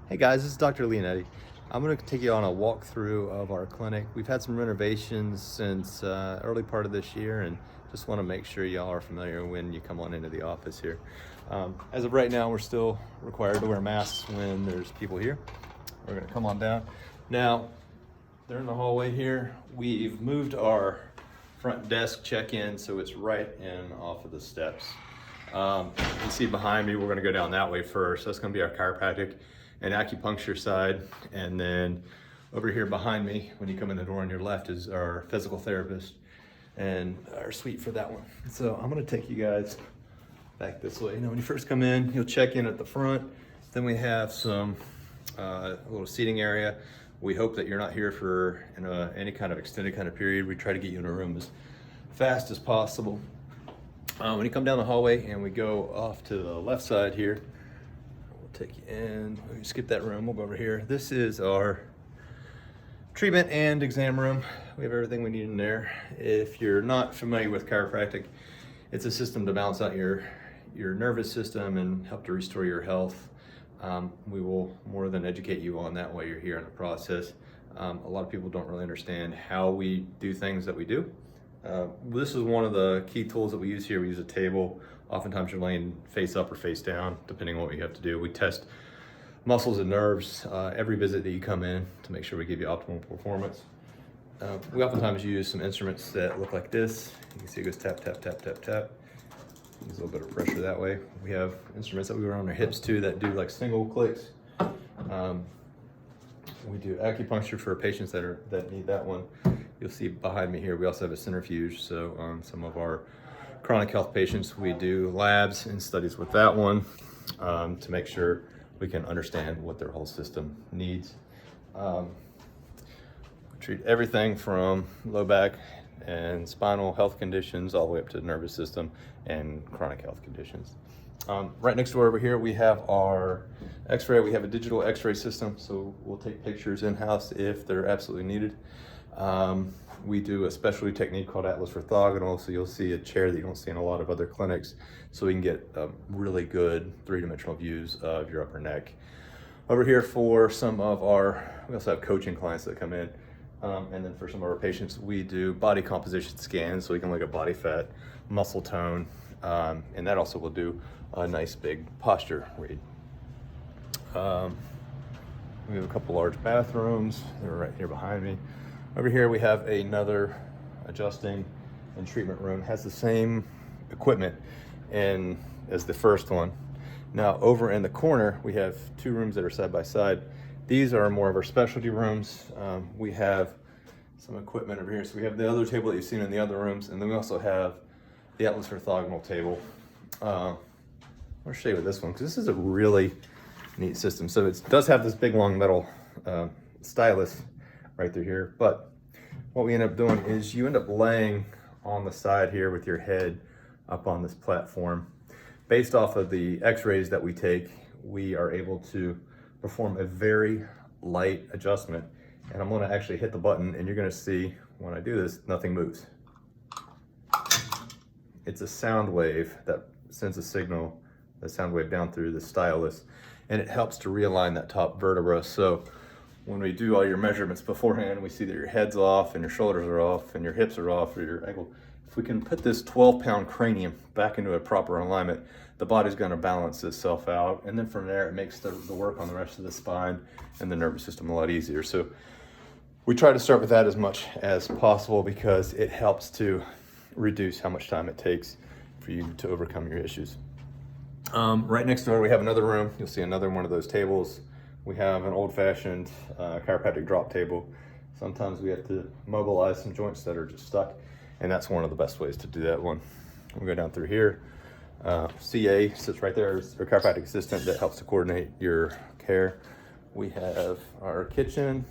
Hey guys, this is Dr. Leonetti. I'm going to take you on a walkthrough of our clinic. We've had some renovations since early part of this year, and just want to make sure y'all are familiar when you come on into the office here. As of right now, we're still required to wear masks when there's people here. We're going to come on down. Now, during the hallway here, we've moved our front desk check-in so it's right in off of the steps. You can see behind me, we're going to go down that way first. That's going to be our chiropractic and acupuncture side, and then over here behind me, when you come in the door on your left, is our physical therapist and our suite for that one. So I'm going to take you guys back this way. When you first come in, you'll check in at the front. Then we have some a little seating area. We hope that you're not here for any kind of extended kind of period. We try to get you in a room as fast as possible. When you come down the hallway and we go off to the left side here, we'll take you in. We skip that room, we'll go over here. This is our treatment and exam room. We have everything we need in there. If you're not familiar with chiropractic, it's a system to balance out your nervous system and help to restore your health. We will more than educate you on that while you're here in the process. A lot of people don't really understand how we do things that we do. This is one of the key tools that we use here. We use a table. Oftentimes you're laying face up or face down, depending on what you have to do. We test muscles and nerves every visit that you come in to make sure we give you optimal performance. We oftentimes use some instruments that look like this. You can see it goes tap, tap, tap, tap, tap. There's a little bit of pressure that way. We have instruments that we wear on our hips too that do like single clicks. We do acupuncture for patients that need that one. You'll see behind me here, we also have a centrifuge. So on some of our chronic health patients, we do labs and studies with that one to make sure we can understand what their whole system needs. We treat everything from low back and spinal health conditions all the way up to the nervous system and chronic health conditions. Right next door over here, we have our x-ray. We have a digital x-ray system, so we'll take pictures in-house if they're absolutely needed. We do a specialty technique called Atlas orthogonal, so you'll see a chair that you don't see in a lot of other clinics, so we can get really good three-dimensional views of your upper neck. Over here for some of we also have coaching clients that come in, and then for some of our patients, we do body composition scans, so we can look at body fat, muscle tone, and that also will do a nice big posture read. We have a couple large bathrooms. They're right here behind me. Over here we have another adjusting and treatment room. It has the same equipment as the first one. Now over in the corner we have two rooms that are side by side. These are more of our specialty rooms. We have some equipment over here. So we have the other table that you've seen in the other rooms, and then we also have the Atlas orthogonal table. I'll show you with this one because this is a really neat system. So it does have this big long metal stylus right through here, but what we end up doing is you end up laying on the side here with your head up on this platform. Based off of the x-rays that we take, we are able to perform a very light adjustment, and I'm going to actually hit the button and you're going to see when I do this, nothing moves. It's a sound wave that sends a signal, the sound wave down through the stylus, and it helps to realign that top vertebra. So when we do all your measurements beforehand, we see that your head's off and your shoulders are off and your hips are off or your ankle. If we can put this 12-pound cranium back into a proper alignment, the body's going to balance itself out, and then from there it makes the work on the rest of the spine and the nervous system a lot easier. So we try to start with that as much as possible because it helps to reduce how much time it takes for you to overcome your issues. Right next door we have another room. You'll see another one of those tables. We have an old-fashioned chiropractic drop table. Sometimes we have to mobilize some joints that are just stuck, and that's one of the best ways to do that one. We go down through here. CA sits right there, as our chiropractic assistant that helps to coordinate your care. We have our kitchen,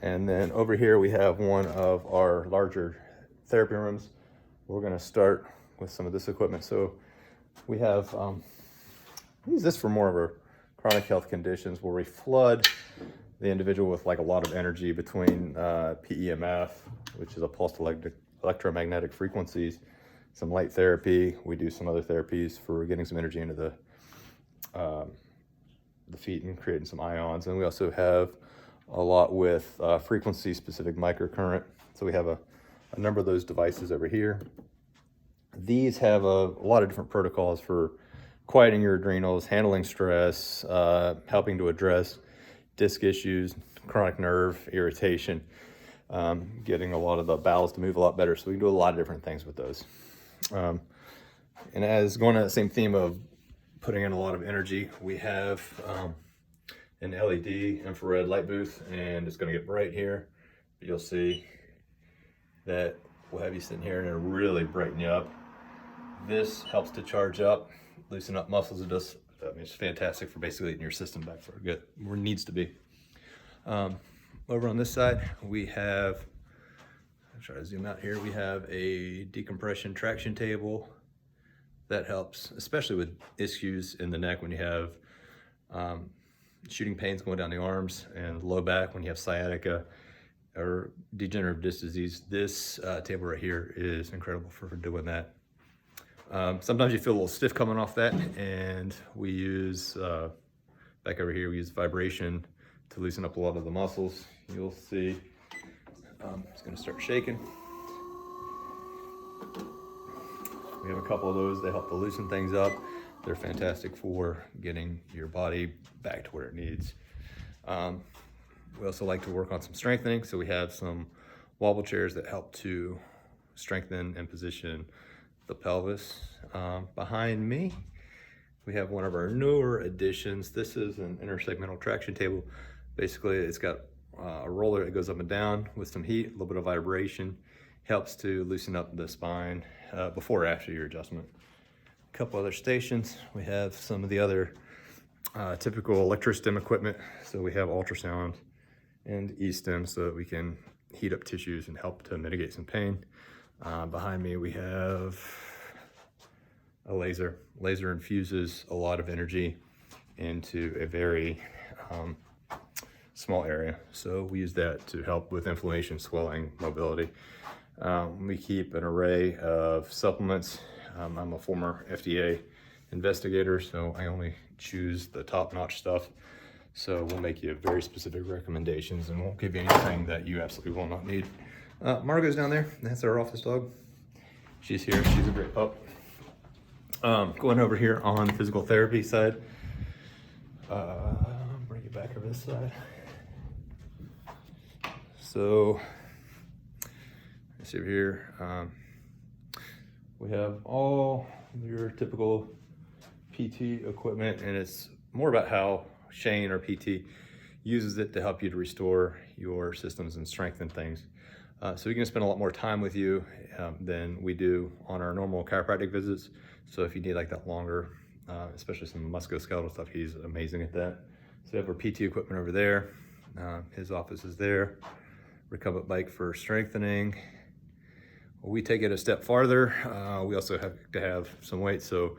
and then over here we have one of our larger therapy rooms. We're going to start with some of this equipment. So we have we use this for more of our chronic health conditions where we flood the individual with like a lot of energy between PEMF, which is a pulsed electromagnetic frequencies, some light therapy. We do some other therapies for getting some energy into the the feet and creating some ions. And we also have a lot with frequency specific microcurrent. So we have a number of those devices over here. These have a lot of different protocols for quieting your adrenals, handling stress, helping to address disc issues, chronic nerve irritation, getting a lot of the bowels to move a lot better. So we can do a lot of different things with those. And as going on the same theme of putting in a lot of energy, we have an LED infrared light booth, and it's going to get bright here. You'll see that we'll have you sitting here and it'll really brighten you up. This helps to charge up, loosen up muscles. It's fantastic for basically getting your system back where it needs to be. Over on this side, we have, I'll try to zoom out here, we have a decompression traction table that helps, especially with issues in the neck when you have shooting pains going down the arms, and low back when you have sciatica or degenerative disc disease. This table right here is incredible for doing that. Sometimes you feel a little stiff coming off that, and we use, back over here, we use vibration to loosen up a lot of the muscles. You'll see, it's gonna start shaking. We have a couple of those. They help to loosen things up. They're fantastic for getting your body back to where it needs. We also like to work on some strengthening. So we have some wobble chairs that help to strengthen and position the pelvis. Behind me, we have one of our newer additions. This is an intersegmental traction table. Basically, it's got a roller that goes up and down with some heat, a little bit of vibration. Helps to loosen up the spine before or after your adjustment. A couple other stations. We have some of the other typical electrostim equipment. So we have ultrasound and e-stim so that we can heat up tissues and help to mitigate some pain. Behind me, we have a laser. Laser infuses a lot of energy into a very small area. So we use that to help with inflammation, swelling, mobility. We keep an array of supplements. I'm a former FDA investigator, so I only choose the top-notch stuff. So we'll make you very specific recommendations and won't give you anything that you absolutely will not need. Margot's down there. That's our office dog. She's here. She's a great pup. Going over here on the physical therapy side. Bring you back over this side. So, let's see over here. We have all your typical PT equipment, and it's more about how Shane, our PT, uses it to help you to restore your systems and strengthen things. So we can spend a lot more time with you than we do on our normal chiropractic visits. So if you need like that longer, especially some musculoskeletal stuff, he's amazing at that. So we have our PT equipment over there. His office is there. Recumbent bike for strengthening. We take it a step farther. We also have to have some weight. So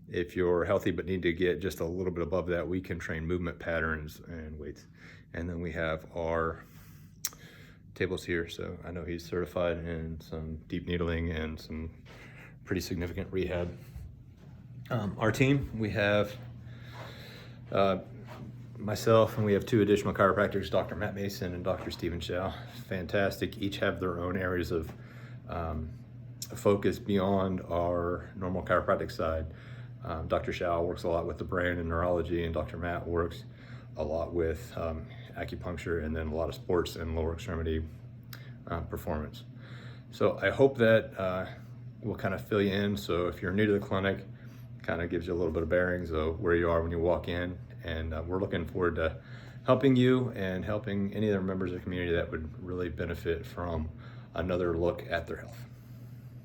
if you're healthy but need to get just a little bit above that, we can train movement patterns and weights. And then we have our tables here. So I know he's certified in some deep needling and some pretty significant rehab. Our team, we have myself, and we have two additional chiropractors, Dr. Matt Mason and Dr. Stephen Chow. Fantastic. Each have their own areas of focus beyond our normal chiropractic side. Dr. Chow works a lot with the brain and neurology, and Dr. Matt works a lot with acupuncture, and then a lot of sports and lower extremity performance. So I hope that will kind of fill you in. So if you're new to the clinic, kind of gives you a little bit of bearings of where you are when you walk in. And we're looking forward to helping you and helping any other members of the community that would really benefit from another look at their health.